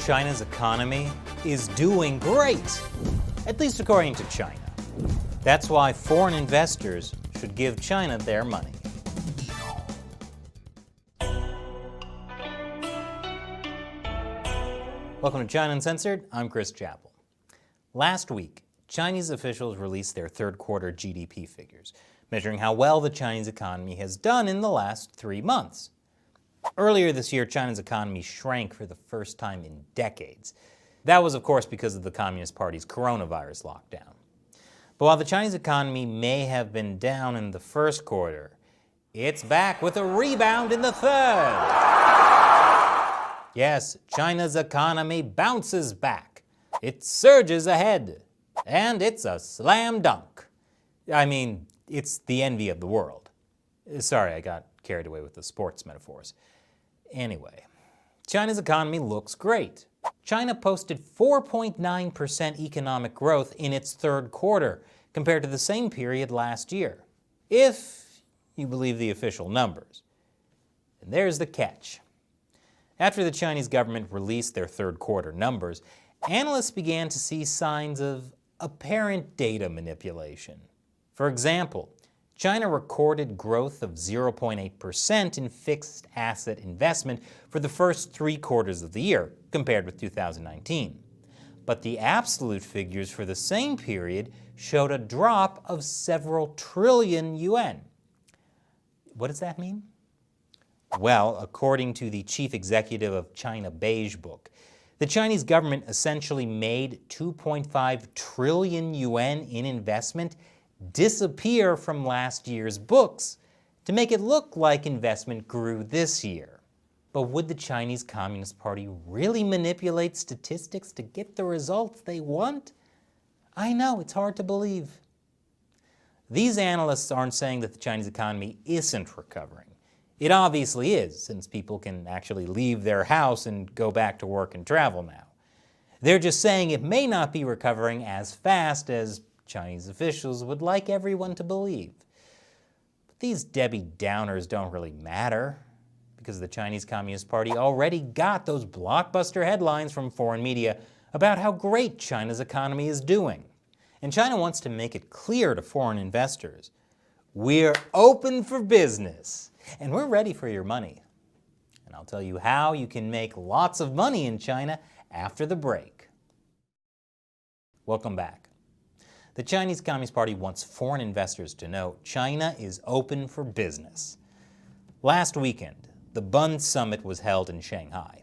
China's economy is doing great, at least according to China. That's why foreign investors should give China their money. Welcome to China Uncensored. I'm Chris Chappell. Last week, Chinese officials released their third quarter GDP figures, measuring how well the Chinese economy has done in the last 3 months. Earlier this year, China's economy shrank for the first time in decades. That was, of course, because of the Communist Party's coronavirus lockdown. But while the Chinese economy may have been down in the first quarter, it's back with a rebound in the third. Yes, China's economy bounces back. It surges ahead. And it's a slam dunk. I mean, it's the envy of the world. Sorry, I got carried away with the sports metaphors. Anyway, China's economy looks great. China posted 4.9% economic growth in its third quarter compared to the same period last year, if you believe the official numbers. And there's the catch. After the Chinese government released their third quarter numbers, analysts began to see signs of apparent data manipulation. For example, China recorded growth of 0.8% in fixed asset investment for the first 3 quarters of the year, compared with 2019. But the absolute figures for the same period showed a drop of several trillion yuan. What does that mean? Well, according to the chief executive of China Beige Book, the Chinese government essentially made 2.5 trillion yuan in investment disappear from last year's books to make it look like investment grew this year. But would the Chinese Communist Party really manipulate statistics to get the results they want? I know, it's hard to believe. These analysts aren't saying that the Chinese economy isn't recovering. It obviously is, since people can actually leave their house and go back to work and travel now. They're just saying it may not be recovering as fast as Chinese officials would like everyone to believe. But these Debbie Downers don't really matter, because the Chinese Communist Party already got those blockbuster headlines from foreign media about how great China's economy is doing. And China wants to make it clear to foreign investors, we're open for business. And we're ready for your money. And I'll tell you how you can make lots of money in China after the break. Welcome back. The Chinese Communist Party wants foreign investors to know China is open for business. Last weekend, the Bund Summit was held in Shanghai.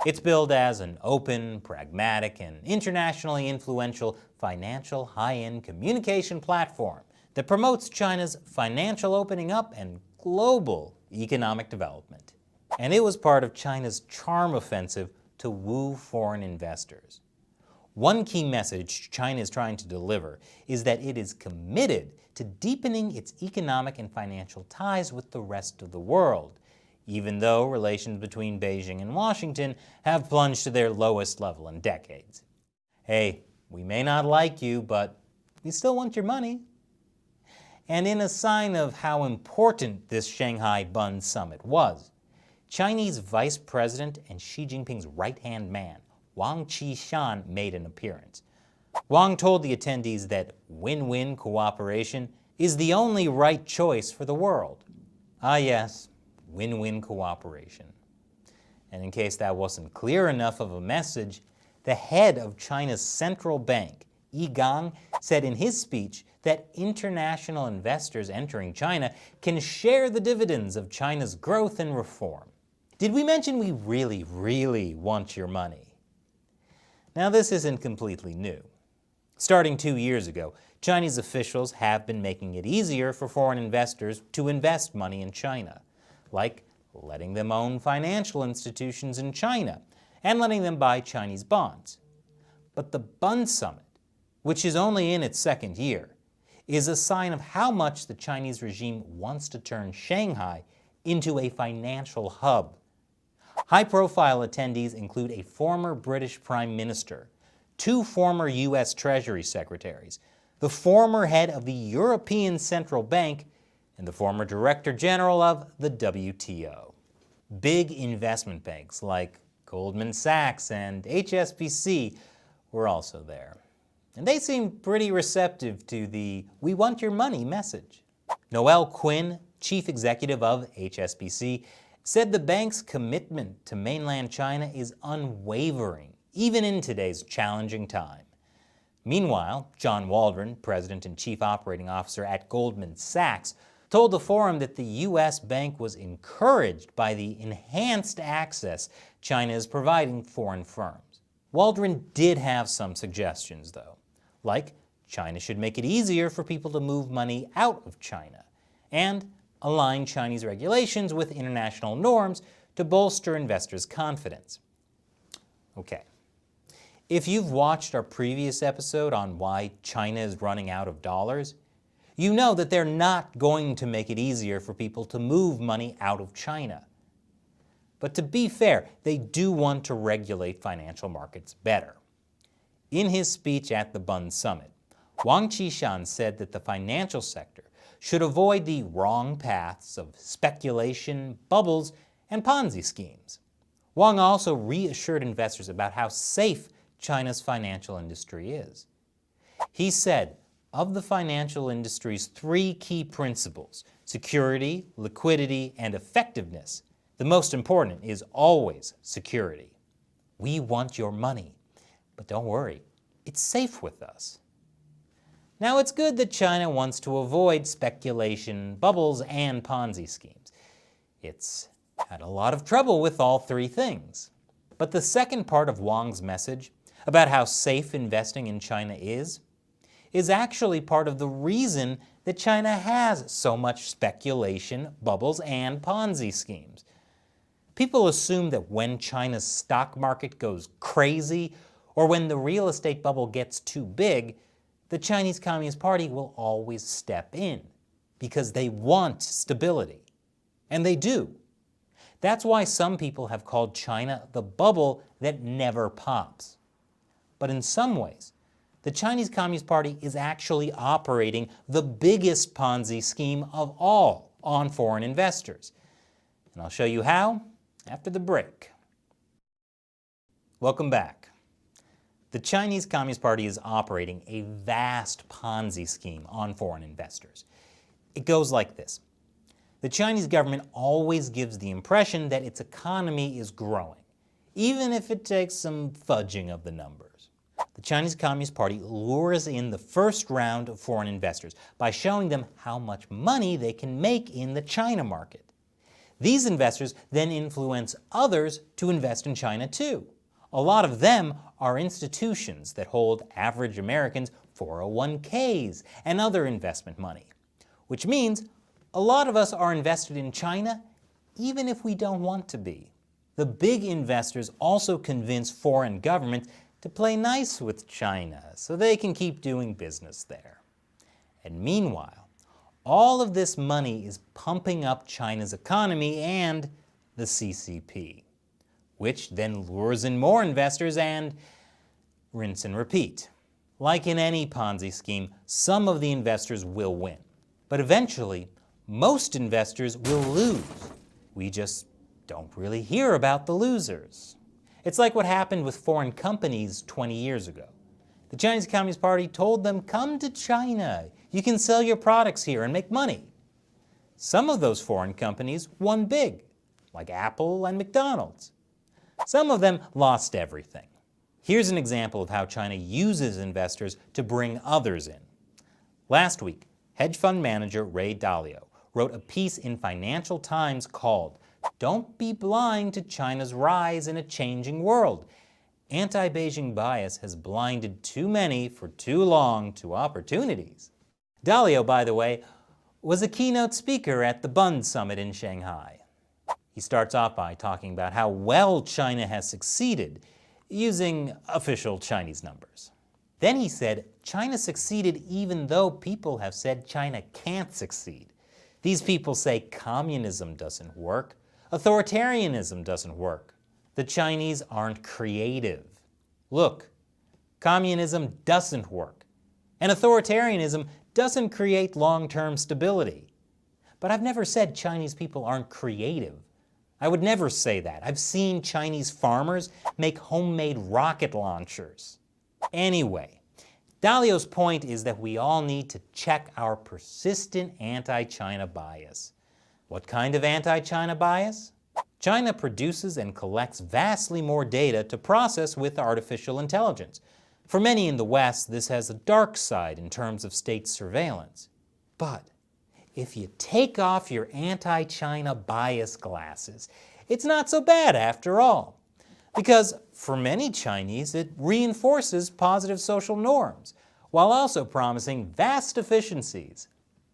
It's billed as an open, pragmatic, and internationally influential financial high-end communication platform that promotes China's financial opening up and global economic development. And it was part of China's charm offensive to woo foreign investors. One key message China is trying to deliver is that it is committed to deepening its economic and financial ties with the rest of the world, even though relations between Beijing and Washington have plunged to their lowest level in decades. Hey, we may not like you, but we still want your money. And in a sign of how important this Shanghai Bund Summit was, Chinese Vice President and Xi Jinping's right-hand man, Wang Qishan, made an appearance. Wang told the attendees that win-win cooperation is the only right choice for the world. Ah yes, win-win cooperation. And in case that wasn't clear enough of a message, the head of China's central bank, Yi Gang, said in his speech that international investors entering China can share the dividends of China's growth and reform. Did we mention we really, really want your money? Now, this isn't completely new. Starting 2 years ago, Chinese officials have been making it easier for foreign investors to invest money in China, like letting them own financial institutions in China and letting them buy Chinese bonds. But the Bund Summit, which is only in its second year, is a sign of how much the Chinese regime wants to turn Shanghai into a financial hub. High-profile attendees include a former British Prime Minister, 2 former U.S. Treasury Secretaries, the former head of the European Central Bank, and the former Director General of the WTO. Big investment banks like Goldman Sachs and HSBC were also there. And they seemed pretty receptive to the "we want your money" message. Noel Quinn, chief executive of HSBC, said the bank's commitment to mainland China is unwavering, even in today's challenging time. Meanwhile, John Waldron, president and chief operating officer at Goldman Sachs, told the forum that the U.S. bank was encouraged by the enhanced access China is providing foreign firms. Waldron did have some suggestions, though, like China should make it easier for people to move money out of China, and align Chinese regulations with international norms to bolster investors' confidence. Okay. If you've watched our previous episode on why China is running out of dollars, you know that they're not going to make it easier for people to move money out of China. But to be fair, they do want to regulate financial markets better. In his speech at the Bund Summit, Wang Qishan said that the financial sector should avoid the wrong paths of speculation, bubbles, and Ponzi schemes. Wang also reassured investors about how safe China's financial industry is. He said, of the financial industry's three key principles, security, liquidity, and effectiveness, the most important is always security. We want your money, but don't worry, it's safe with us. Now, it's good that China wants to avoid speculation, bubbles, and Ponzi schemes. It's had a lot of trouble with all three things. But the second part of Wang's message, about how safe investing in China is actually part of the reason that China has so much speculation, bubbles, and Ponzi schemes. People assume that when China's stock market goes crazy, or when the real estate bubble gets too big, the Chinese Communist Party will always step in, because they want stability. And they do. That's why some people have called China the bubble that never pops. But in some ways, the Chinese Communist Party is actually operating the biggest Ponzi scheme of all on foreign investors. And I'll show you how after the break. Welcome back. The Chinese Communist Party is operating a vast Ponzi scheme on foreign investors. It goes like this. The Chinese government always gives the impression that its economy is growing, even if it takes some fudging of the numbers. The Chinese Communist Party lures in the first round of foreign investors by showing them how much money they can make in the China market. These investors then influence others to invest in China too. A lot of them are institutions that hold average Americans' 401ks and other investment money, which means a lot of us are invested in China even if we don't want to be. The big investors also convince foreign governments to play nice with China so they can keep doing business there. And meanwhile, all of this money is pumping up China's economy and the CCP, which then lures in more investors and rinse and repeat. Like in any Ponzi scheme, some of the investors will win. But eventually, most investors will lose. We just don't really hear about the losers. It's like what happened with foreign companies 20 years ago. The Chinese Communist Party told them, come to China. You can sell your products here and make money. Some of those foreign companies won big, like Apple and McDonald's. Some of them lost everything. Here's an example of how China uses investors to bring others in. Last week, hedge fund manager Ray Dalio wrote a piece in Financial Times called "Don't Be Blind to China's Rise in a Changing World. Anti-Beijing bias has blinded too many for too long to opportunities." Dalio, by the way, was a keynote speaker at the Bund Summit in Shanghai. He starts off by talking about how well China has succeeded using official Chinese numbers. Then he said China succeeded even though people have said China can't succeed. These people say communism doesn't work, authoritarianism doesn't work. The Chinese aren't creative. Look, communism doesn't work, and authoritarianism doesn't create long-term stability. But I've never said Chinese people aren't creative. I would never say that. I've seen Chinese farmers make homemade rocket launchers. Anyway, Dalio's point is that we all need to check our persistent anti-China bias. What kind of anti-China bias? China produces and collects vastly more data to process with artificial intelligence. For many in the West, this has a dark side in terms of state surveillance. But if you take off your anti-China bias glasses, it's not so bad after all. Because for many Chinese, it reinforces positive social norms, while also promising vast efficiencies.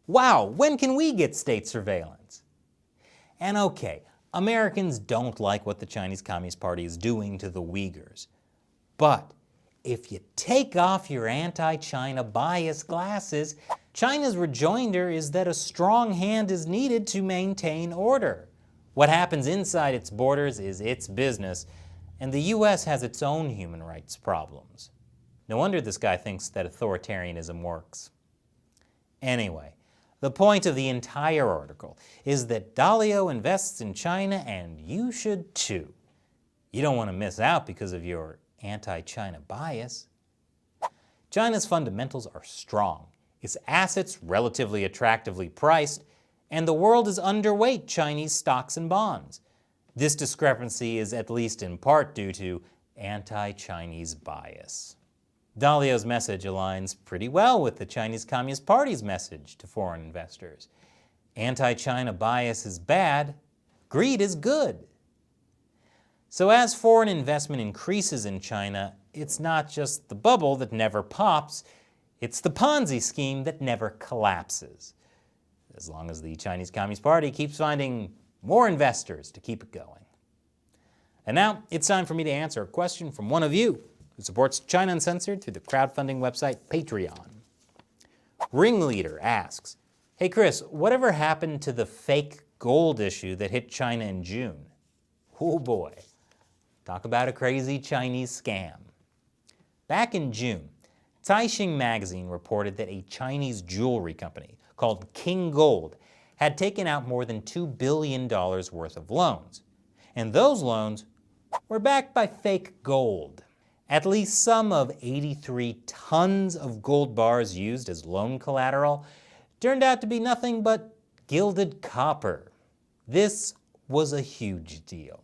Wow, when can we get state surveillance? And okay, Americans don't like what the Chinese Communist Party is doing to the Uyghurs. But if you take off your anti-China bias glasses, China's rejoinder is that a strong hand is needed to maintain order. What happens inside its borders is its business, and the U.S. has its own human rights problems. No wonder this guy thinks that authoritarianism works. Anyway, the point of the entire article is that Dalio invests in China, and you should too. You don't want to miss out because of your anti-China bias. China's fundamentals are strong, its assets relatively attractively priced, and the world is underweight Chinese stocks and bonds. This discrepancy is at least in part due to anti-Chinese bias. Dalio's message aligns pretty well with the Chinese Communist Party's message to foreign investors. Anti-China bias is bad, greed is good. So as foreign investment increases in China, it's not just the bubble that never pops, it's the Ponzi scheme that never collapses. As long as the Chinese Communist Party keeps finding more investors to keep it going. And now it's time for me to answer a question from one of you who supports China Uncensored through the crowdfunding website Patreon. Ringleader asks, "Hey Chris, whatever happened to the fake gold issue that hit China in June?" Oh boy, talk about a crazy Chinese scam. Back in June, Caixin magazine reported that a Chinese jewelry company called King Gold had taken out more than $2 billion worth of loans. And those loans were backed by fake gold. At least some of 83 tons of gold bars used as loan collateral turned out to be nothing but gilded copper. This was a huge deal.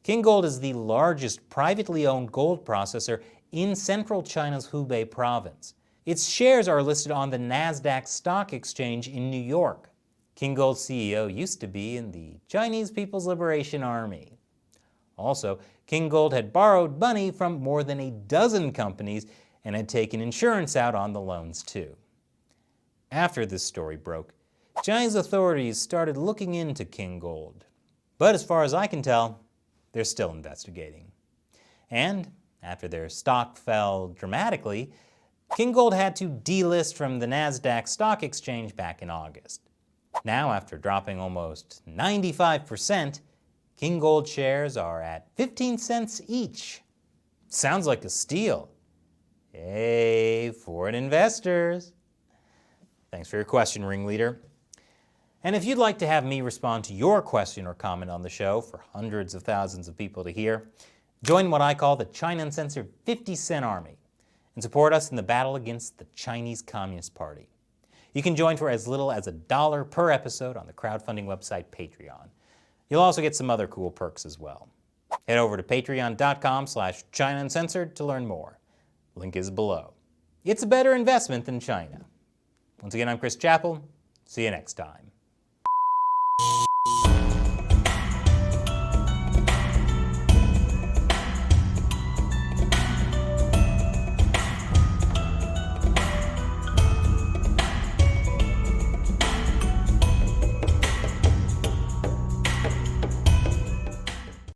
King Gold is the largest privately owned gold processor in central China's Hubei province. Its shares are listed on the Nasdaq Stock Exchange in New York. King Gold's CEO used to be in the Chinese People's Liberation Army. Also, King Gold had borrowed money from more than a dozen companies and had taken insurance out on the loans too. After this story broke, Chinese authorities started looking into King Gold. But as far as I can tell, they're still investigating. And after their stock fell dramatically, King Gold had to delist from the Nasdaq Stock Exchange back in August. Now, after dropping almost 95%, King Gold shares are at 15 cents each. Sounds like a steal. Hey, foreign investors. Thanks for your question, Ringleader. And if you'd like to have me respond to your question or comment on the show for hundreds of thousands of people to hear, join what I call the China Uncensored 50 Cent Army and support us in the battle against the Chinese Communist Party. You can join for as little as $1 per episode on the crowdfunding website Patreon. You'll also get some other cool perks as well. Head over to patreon.com/China Uncensored to learn more. Link is below. It's a better investment than China. Once again, I'm Chris Chappell. See you next time.